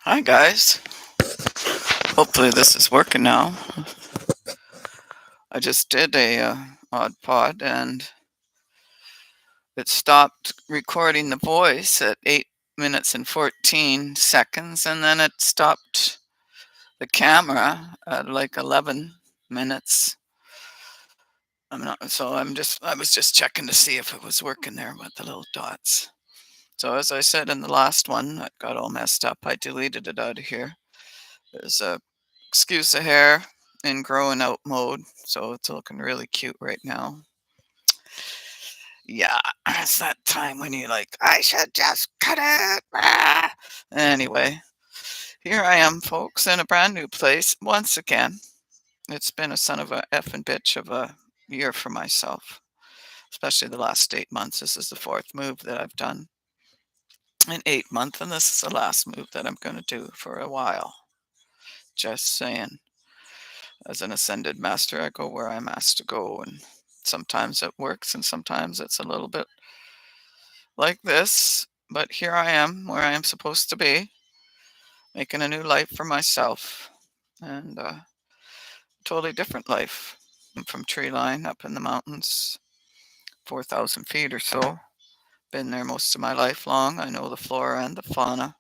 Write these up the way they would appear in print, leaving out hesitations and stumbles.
Hi guys. Hopefully this is working now. I just did a Aud Pod and it stopped recording the voice at 8 minutes and 14 seconds, and then it stopped the camera at like 11 minutes. I was just checking to see if it was working there with the little dots. So as I said in the last one that got all messed up, I deleted it out of here. There's a excuse a hair in growing out mode, so it's looking really cute right now. Yeah, it's that time when you're like, I should just cut it. Ah. Anyway, here I am, folks, in a brand new place once again. It's been a son of a effing bitch of a year for myself, especially the last 8 months. This is the fourth move that I've done in 8 months, and this is the last move that I'm going to do for a while. Just saying. As an ascended master, I go where I'm asked to go, and sometimes it works, and sometimes it's a little bit like this. But here I am, where I am supposed to be, making a new life for myself, and totally different life. I'm from tree line up in the mountains, 4,000 feet or so. Been there most of my life long. I know the flora and the fauna.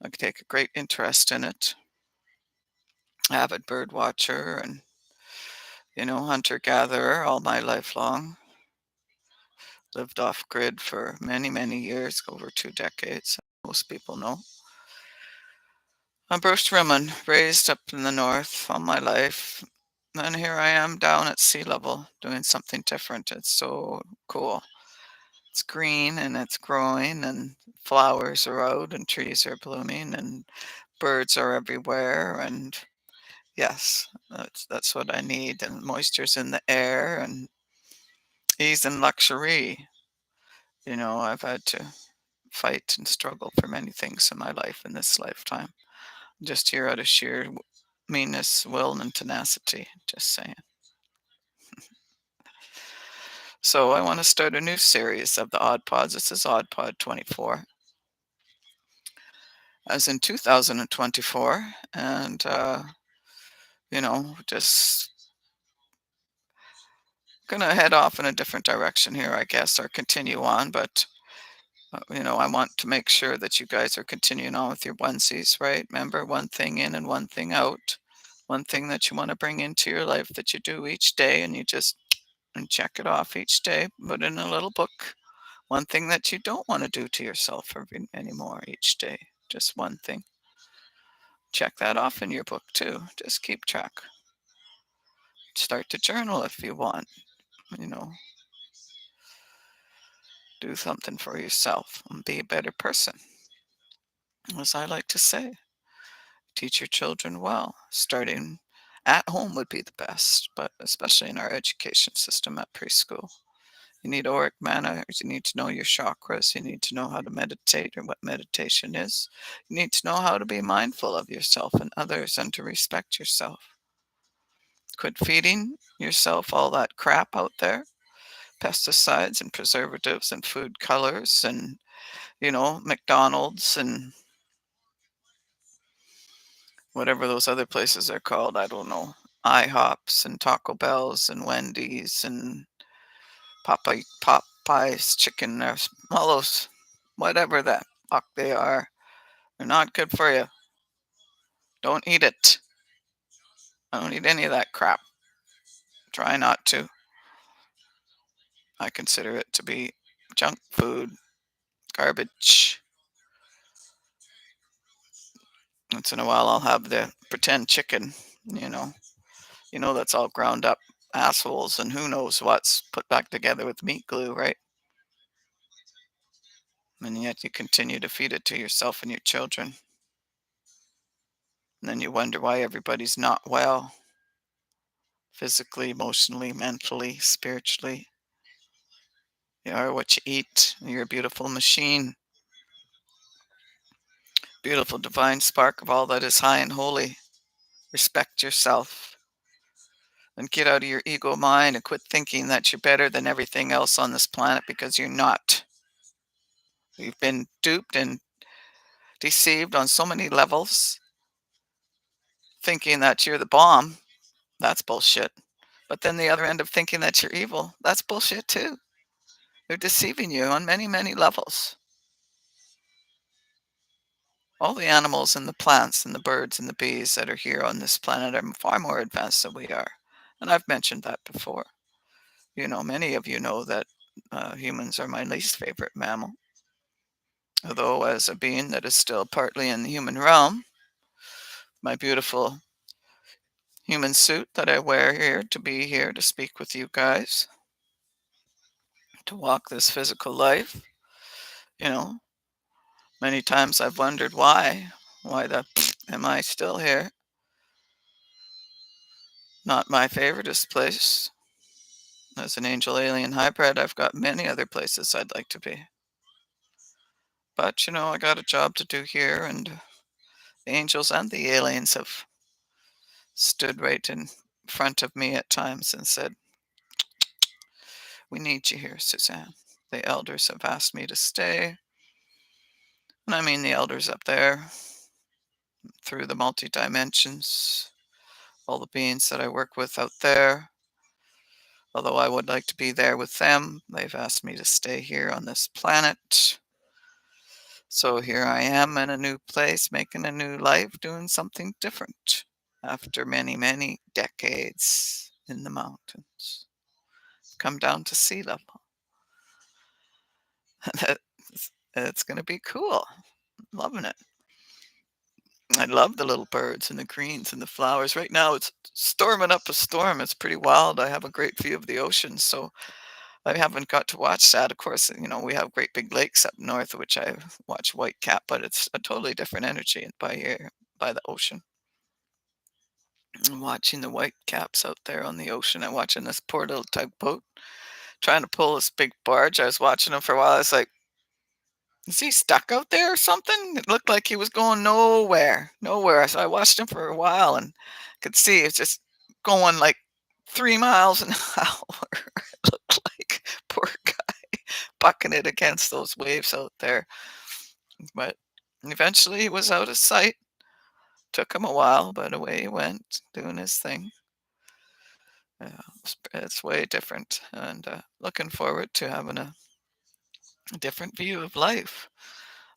I take a great interest in it. Avid bird watcher and hunter gatherer all my life long. Lived off grid for many, many years, over 2 decades. Most people know. I'm Bruce Rimmen, raised up in the north all my life. And here I am down at sea level doing something different. It's so cool. It's green and it's growing, and flowers are out, and trees are blooming, and birds are everywhere. And yes, that's what I need. And moisture's in the air, and ease and luxury. I've had to fight and struggle for many things in my life in this lifetime. Just here out of sheer meanness, will, and tenacity. Just saying. So I want to start a new series of the Aud Pods. This is Aud Pod 24, as in 2024, and just gonna head off in a different direction here, I guess, or continue on. But I want to make sure that you guys are continuing on with your onesies, right? Remember, one thing in and one thing out. One thing that you want to bring into your life that you do each day, and you just and check it off each day. Put in a little book. One thing that you don't want to do to yourself anymore each day. Just one thing. Check that off in your book too. Just keep track. Start to journal if you want. You know, do something for yourself and be a better person. As I like to say, teach your children well. Starting at home would be the best, but especially in our education system at preschool. You need auric manners. You need to know your chakras. You need to know how to meditate or what meditation is. You need to know how to be mindful of yourself and others and to respect yourself. Quit feeding yourself all that crap out there, pesticides and preservatives and food colors and, McDonald's and whatever those other places are called. I don't know. IHOPs and Taco Bells and Wendy's and Popeye's chicken, or all those, whatever the fuck they are. They're not good for you. Don't eat it. I don't eat any of that crap. Try not to. I consider it to be junk food, garbage. Once in a while, I'll have the pretend chicken, you know. That's all ground up assholes and who knows what's put back together with meat glue, right? And yet you continue to feed it to yourself and your children. And then you wonder why everybody's not well, physically, emotionally, mentally, spiritually. You are what you eat. You're a beautiful machine, beautiful divine spark of all that is high and holy. Respect yourself and get out of your ego mind and quit thinking that you're better than everything else on this planet, because you're not. You've been duped and deceived on so many levels, thinking that you're the bomb. That's bullshit. But then the other end of thinking that you're evil, that's bullshit too. They're deceiving you on many, many levels. All the animals and the plants and the birds and the bees that are here on this planet are far more advanced than we are. And I've mentioned that before. Many of you know that humans are my least favorite mammal. Although, as a being that is still partly in the human realm, my beautiful human suit that I wear here to be here to speak with you guys, to walk this physical life, you know, many times I've wondered why. Why the am I still here? Not my favoriteest place. As an angel alien hybrid, I've got many other places I'd like to be. But, I got a job to do here, and the angels and the aliens have stood right in front of me at times and said, "We need you here, Suzanne." The elders have asked me to stay. And I mean the elders up there, through the multi dimensions, all the beings that I work with out there. Although I would like to be there with them, they've asked me to stay here on this planet. So here I am in a new place, making a new life, doing something different after many, many decades in the mountains. Come down to sea level. It's going to be cool. Loving it. I love the little birds and the greens and the flowers. Right now it's storming up a storm. It's pretty wild. I have a great view of the ocean, so I haven't got to watch that. Of course, we have great big lakes up north, which I watch whitecap, but it's a totally different energy by here, by the ocean. I'm watching the whitecaps out there on the ocean. I'm watching this poor little tugboat trying to pull this big barge. I was watching him for a while. I was like, is he stuck out there or something? It looked like he was going nowhere, nowhere. So I watched him for a while and could see it's just going like 3 miles an hour. It looked like poor guy bucking it against those waves out there. But eventually he was out of sight. Took him a while, but away he went, doing his thing. Yeah, it's way different, and looking forward to having a different view of life.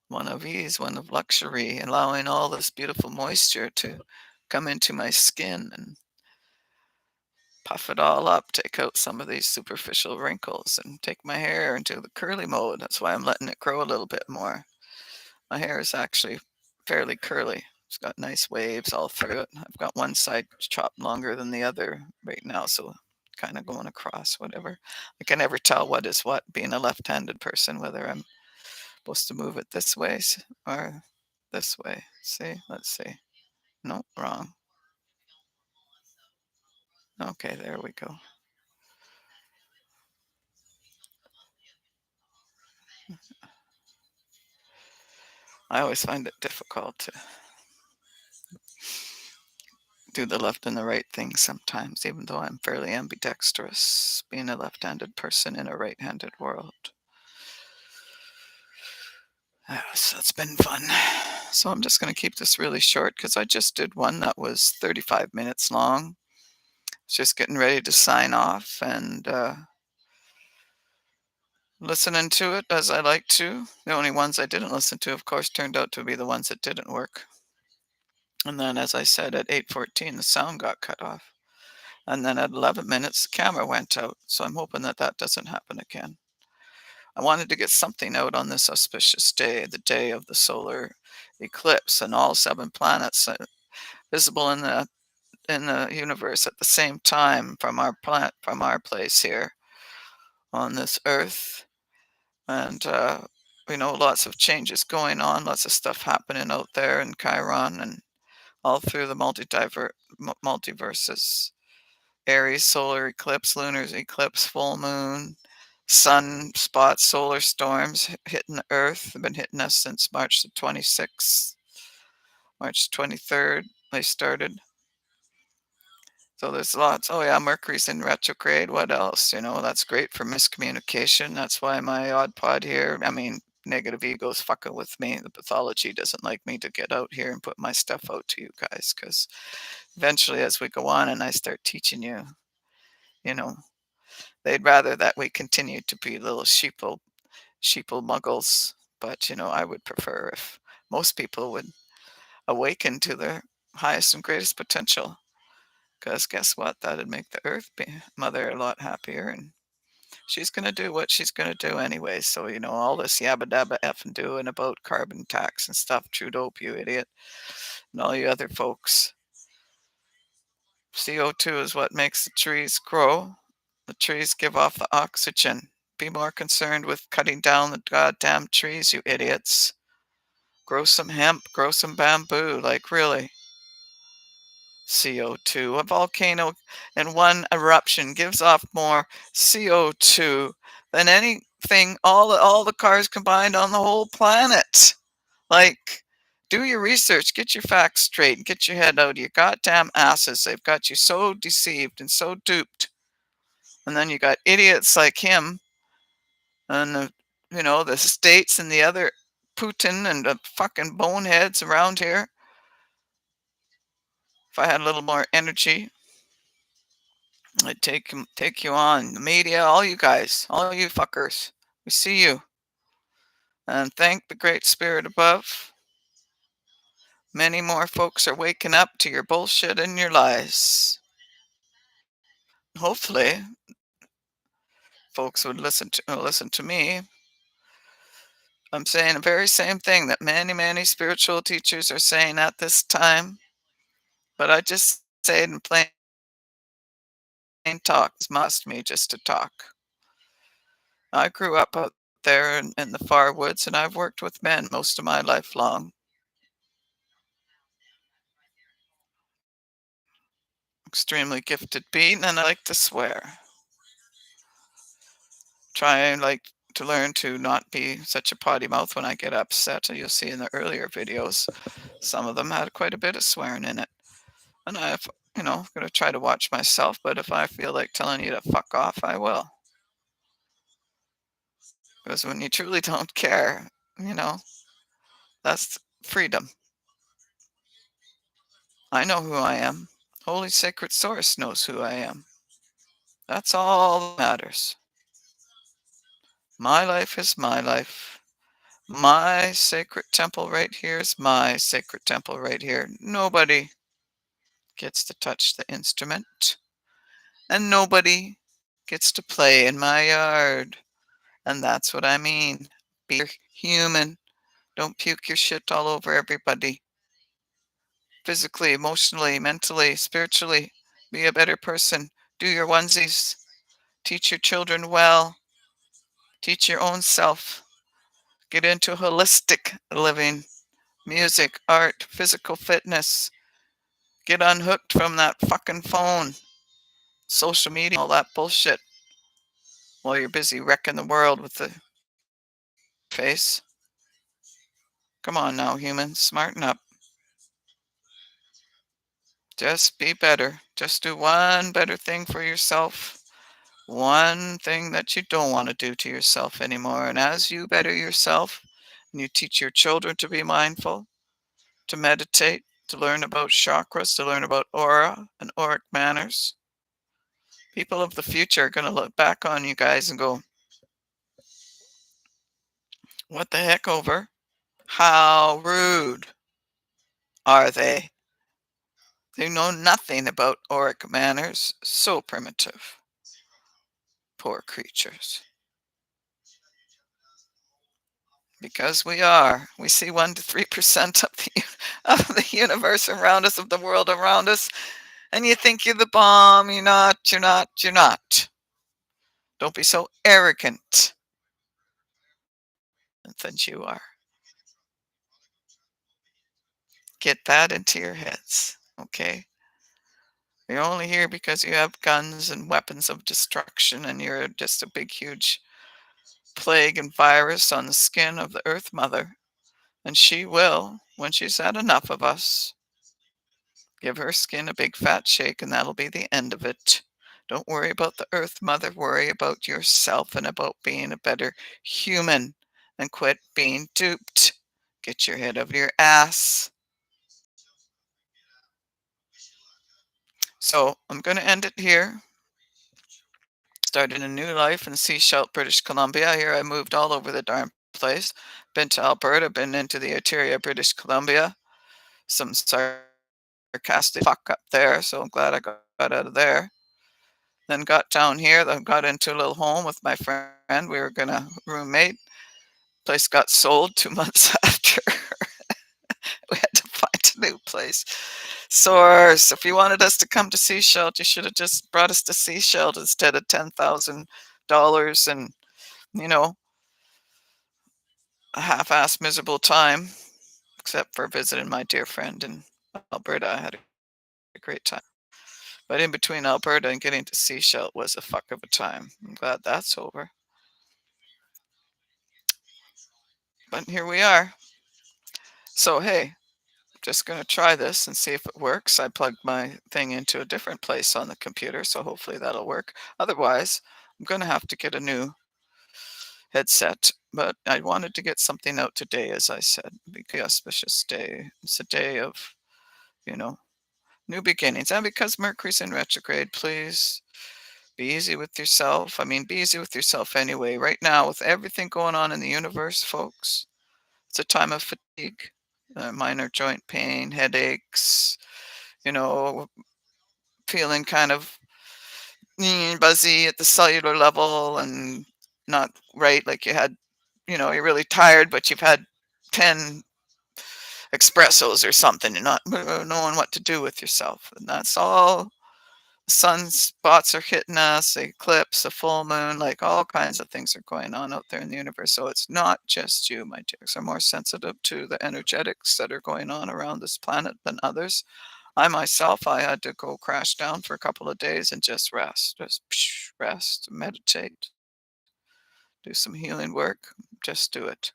One of ease, one of luxury, allowing all this beautiful moisture to come into my skin and puff it all up, take out some of these superficial wrinkles, and take my hair into the curly mode. That's why I'm letting it grow a little bit more. My hair is actually fairly curly. It's got nice waves all through it. I've got one side chopped longer than the other right now, so kind of going across, whatever. I can never tell what is what, being a left-handed person, whether I'm supposed to move it this way or this way. See, let's see. No, wrong. Okay, there we go. I always find it difficult to do the left and the right thing sometimes, even though I'm fairly ambidextrous, being a left-handed person in a right-handed world. So it's been fun. So I'm just going to keep this really short because I just did one that was 35 minutes long. Just getting ready to sign off and listening to it as I like to. The only ones I didn't listen to, of course, turned out to be the ones that didn't work. And then, as I said, at 8:14, the sound got cut off. And then at 11 minutes, the camera went out. So I'm hoping that that doesn't happen again. I wanted to get something out on this auspicious day, the day of the solar eclipse, and all 7 planets visible in the universe at the same time from our from our place here on this Earth. And lots of changes going on, lots of stuff happening out there in Chiron and all through the multiverses. Aries solar eclipse, lunar eclipse, full moon, sun spots, solar storms hitting the Earth. Have been hitting us since March the 26th, March 23rd. They started. So there's lots. Oh yeah, Mercury's in retrograde. What else? That's great for miscommunication. That's why my Aud Pod here. I mean, negative ego's fucking with me. The pathology doesn't like me to get out here and put my stuff out to you guys because eventually, as we go on and I start teaching you, you know, they'd rather that we continue to be little sheeple muggles. But, I would prefer if most people would awaken to their highest and greatest potential. Because guess what? That'd make the Earth Mother a lot happier, and she's gonna do what she's gonna do anyway. So all this yabba dabba effing doing about carbon tax and stuff, Trudeau, you idiot, and all you other folks. CO2 is what makes the trees grow. The trees give off the oxygen. Be more concerned with cutting down the goddamn trees, you idiots. Grow some hemp, grow some bamboo, like really. CO2. A volcano in one eruption gives off more CO2 than anything, all the cars combined on the whole planet. Like, do your research, get your facts straight, and get your head out of your goddamn asses. They've got you so deceived and so duped. And then you got idiots like him and the states and the other Putin and the fucking boneheads around here. If I had a little more energy, I'd take you on. The media, all you guys, all you fuckers. We see you. And thank the great spirit above. Many more folks are waking up to your bullshit and your lies. Hopefully, folks would listen to me. I'm saying the very same thing that many, many spiritual teachers are saying at this time, but I just say it in plain talk. It's must me just to talk. I grew up out there in the far woods, and I've worked with men most of my life long. Extremely gifted being, and I like to swear. Try and like to learn to not be such a potty mouth when I get upset. You'll see in the earlier videos, some of them had quite a bit of swearing in it. And going to try to watch myself, but if I feel like telling you to fuck off, I will. Because when you truly don't care, that's freedom. I know who I am. Holy Sacred Source knows who I am. That's all that matters. My life is my life. My sacred temple right here is my sacred temple right here. Nobody gets to touch the instrument, and nobody gets to play in my yard. And that's what I mean. Be human. Don't puke your shit all over everybody. Physically, emotionally, mentally, spiritually, be a better person. Do your onesies. Teach your children well. Teach your own self. Get into holistic living, music, art, physical fitness. Get unhooked from that fucking phone, social media, all that bullshit while you're busy wrecking the world with the face. Come on now, humans, smarten up. Just be better. Just do one better thing for yourself. One thing that you don't want to do to yourself anymore. And as you better yourself, and you teach your children to be mindful, to meditate, to learn about chakras, to learn about aura and auric manners, people of the future are going to look back on you guys and go, what the heck over? How rude are they? They know nothing about auric manners. So primitive. Poor creatures. Because we are. We see 1 to 3% of the universe around us, of the world around us, and you think you're the bomb. You're not, you're not, you're not. Don't be so arrogant that you are. Get that into your heads, okay? You're only here because you have guns and weapons of destruction, and you're just a big, huge plague and virus on the skin of the Earth Mother. And she will, when she's had enough of us, give her skin a big fat shake, and that'll be the end of it. Don't worry about the Earth Mother. Worry about yourself and about being a better human. and quit being duped. Get your head over your ass. So I'm going to end it here. Started a new life in Seashell, British Columbia. Here I moved all over the darn place. Been to Alberta, been into the interior, British Columbia. Some sarcastic fuck up there, so I'm glad I got out of there. Then got down here, then got into a little home with my friend. We were gonna roommate. Place got sold 2 months after. We had to find a new place. Source. If you wanted us to come to Seashell, you should have just brought us to Seashell instead of $10,000 and you know a half-assed miserable time. Except for visiting my dear friend in Alberta, I had a great time. But in between Alberta and getting to Seashell was a fuck of a time. I'm glad that's over. But here we are. So hey, just going to try this and see if it works. I plugged my thing into a different place on the computer, so hopefully that'll work. Otherwise, I'm going to have to get a new headset. But I wanted to get something out today, as I said, because auspicious day. It's a day of, you know, new beginnings. And because Mercury's in retrograde, please be easy with yourself. I mean, be easy with yourself anyway. Right now, with everything going on in the universe, folks, it's a time of fatigue, minor joint pain, headaches, you know, feeling kind of buzzy at the cellular level and not right. Like you had, you're really tired, but you've had 10 espressos or something. You're not knowing what to do with yourself. And that's all. Sunspots are hitting us, eclipse, a full moon, like all kinds of things are going on out there in the universe. So it's not just you, my dears, are more sensitive to the energetics that are going on around this planet than others. I myself, I had to go crash down for a couple of days and just rest, just rest, meditate, do some healing work, just do it.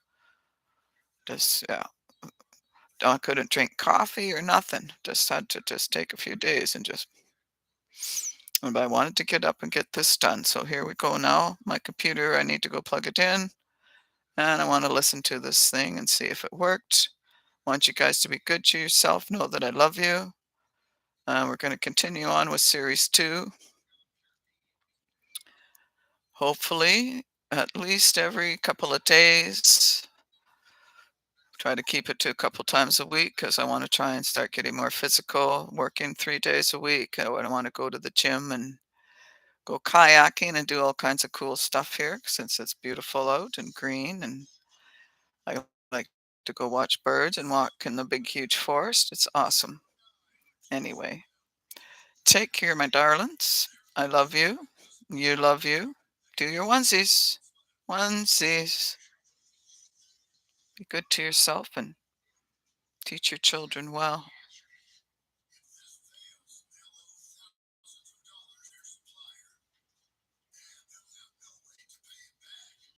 Just, yeah. I couldn't drink coffee or nothing. Just had to just take a few days and just, but I wanted to get up and get this done. So here we go now. My computer, I need to go plug it in. And I want to listen to this thing and see if it worked. I want you guys to be good to yourself. Know that I love you. We're going to continue on with series 2. Hopefully, at least every couple of days. Try to keep it to a couple times a week because I want to try and start getting more physical, working 3 days a week. I want to go to the gym and go kayaking and do all kinds of cool stuff here since it's beautiful out and green. And I like to go watch birds and walk in the big, huge forest. It's awesome. Anyway, take care, my darlings. I love you. You love you. Do your onesies. Onesies. Be good to yourself and teach your children well.